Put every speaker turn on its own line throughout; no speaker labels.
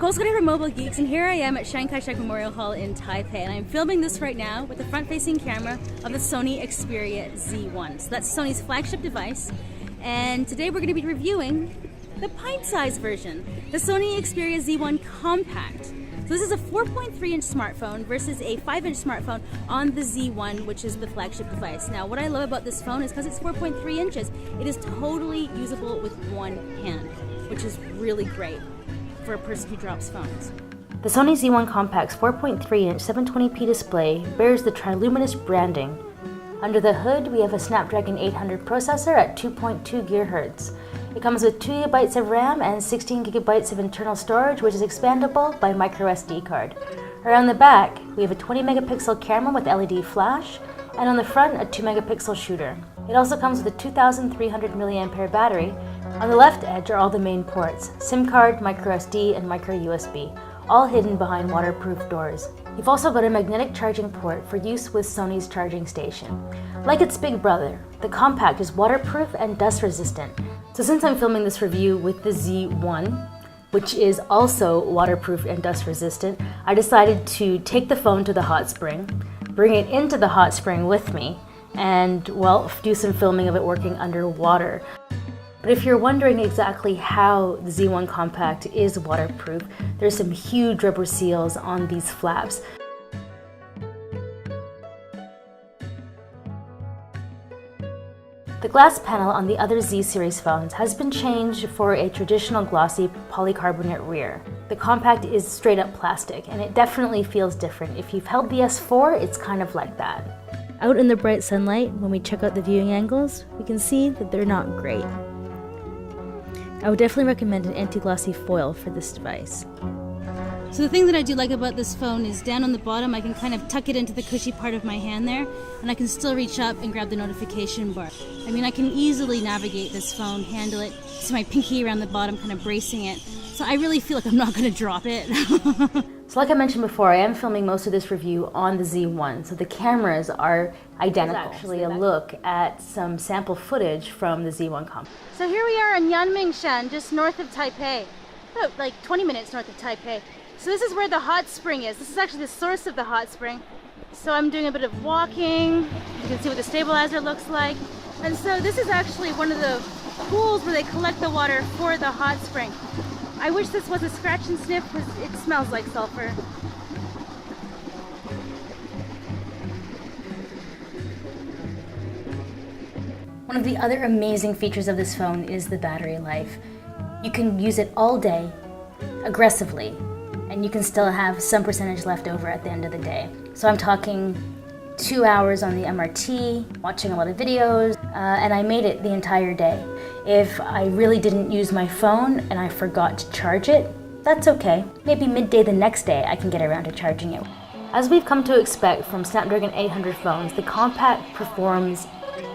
Nicole's Gonna for Mobile Geeks, and here I am at Chiang Kai-shek Memorial Hall in Taipei, and I'm filming this right now with the front-facing camera of the Sony Xperia Z1. So that's Sony's flagship device, and today we're going to be reviewing the pint-sized version, the Sony Xperia Z1 Compact. So this is a 4.3-inch smartphone versus a 5-inch smartphone on the Z1, which is the flagship device. Now, what I love about this phone is because it's 4.3 inches, it is totally usable with one hand, which is really great for a person who drops phones.
The Sony Z1 Compact's 4.3-inch 720p display bears the triluminous branding. Under the hood, we have a Snapdragon 800 processor at 2.2 GHz. It comes with 2 GB of RAM and 16 GB of internal storage, which is expandable by microSD card. Around the back, we have a 20 megapixel camera with LED flash, and on the front, a 2 megapixel shooter. It also comes with a 2,300 mAh battery. On the left edge are all the main ports: SIM card, microSD, and micro USB, all hidden behind waterproof doors. You've also got a magnetic charging port for use with Sony's charging station. Like its big brother, the Compact is waterproof and dust resistant. So since I'm filming this review with the Z1, which is also waterproof and dust resistant, I decided to take the phone to the hot spring, bring it into the hot spring with me, and, well, do some filming of it working underwater. But if you're wondering exactly how the Z1 Compact is waterproof, there's some huge rubber seals on these flaps. The glass panel on the other Z series phones has been changed for a traditional glossy polycarbonate rear. The Compact is straight up plastic, and it definitely feels different. If you've held the S4, it's kind of like that. Out in the bright sunlight, when we check out the viewing angles, we can see that they're not great. I would definitely recommend an anti-glossy foil for this device.
So the thing that I do like about this phone is down on the bottom I can kind of tuck it into the cushy part of my hand there, and I can still reach up and grab the notification bar. I mean, I can easily navigate this phone, handle it, see my pinky around the bottom kind of bracing it, so I really feel like I'm not going to drop it.
So like I mentioned before, I am filming most of this review on the Z1, so the cameras are identical. It's actually a look at some sample footage from the Z1 Compact.
So here we are in Yanmingshan, just north of Taipei, about like 20 minutes north of Taipei. So this is where the hot spring is. This is actually the source of the hot spring. So I'm doing a bit of walking. You can see what the stabilizer looks like. And so this is actually one of the pools where they collect the water for the hot spring. I wish this was a scratch and sniff because it smells like sulfur.
One of the other amazing features of this phone is the battery life. You can use it all day, aggressively, and you can still have some percentage left over at the end of the day. So I'm talking 2 hours on the MRT, watching a lot of videos, and I made it the entire day. If I really didn't use my phone and I forgot to charge it, that's okay. Maybe midday the next day I can get around to charging it. As we've come to expect from Snapdragon 800 phones, the Compact performs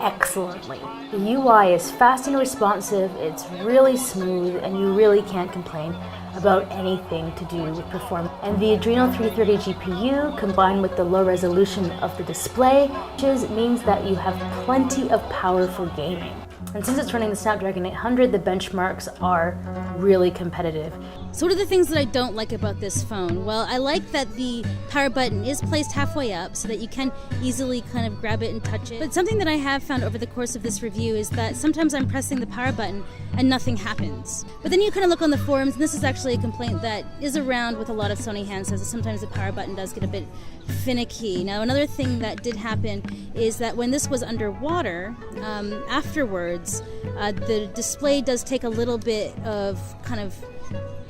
excellently. The UI is fast and responsive, it's really smooth, and you really can't complain about anything to do with performance. And the Adreno 330 GPU combined with the low resolution of the display means that you have plenty of power for gaming. And since it's running the Snapdragon 800, the benchmarks are really competitive.
So what are the things that I don't like about this phone? Well, I like that the power button is placed halfway up so that you can easily kind of grab it and touch it. But something that I have found over the course of this review is that sometimes I'm pressing the power button and nothing happens. But then you kind of look on the forums, and this is actually a complaint that is around with a lot of Sony handsets, that sometimes the power button does get a bit finicky. Now, another thing that did happen is that when this was underwater, afterwards, the display does take a little bit of kind of,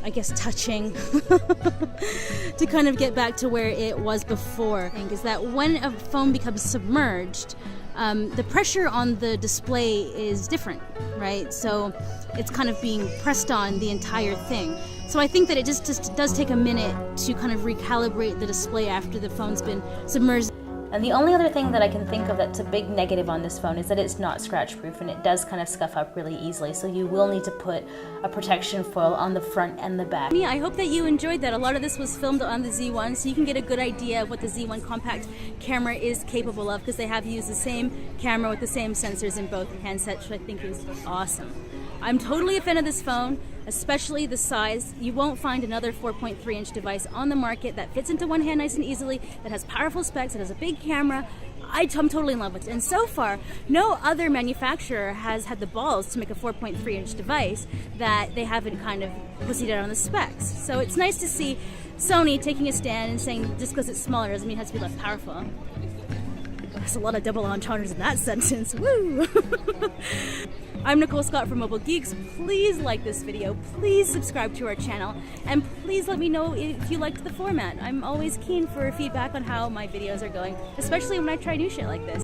I guess, touching to kind of get back to where it was before. Is that when a phone becomes submerged, the pressure on the display is different, right? So it's kind of being pressed on the entire thing. So I think that it just does take a minute to kind of recalibrate the display after the phone's been submerged.
And the only other thing that I can think of that's a big negative on this phone is that it's not scratch proof and it does kind of scuff up really easily, so you will need to put a protection foil on the front and the back.
Yeah, I hope that you enjoyed that. A lot of this was filmed on the Z1, so you can get a good idea of what the Z1 compact camera is capable of, because they have used the same camera with the same sensors in both handsets, which I think is awesome. I'm totally a fan of this phone, especially the size. You won't find another 4.3-inch device on the market that fits into one hand nice and easily, that has powerful specs, that has a big camera. I'm totally in love with it. And so far, no other manufacturer has had the balls to make a 4.3-inch device that they haven't kind of pussied out on the specs. So it's nice to see Sony taking a stand and saying just because it's smaller doesn't mean it has to be less powerful. There's a lot of double entendres in that sentence. Woo! I'm Nicole Scott from Mobile Geeks. Please like this video, please subscribe to our channel, and please let me know if you liked the format. I'm always keen for feedback on how my videos are going, especially when I try new shit like this.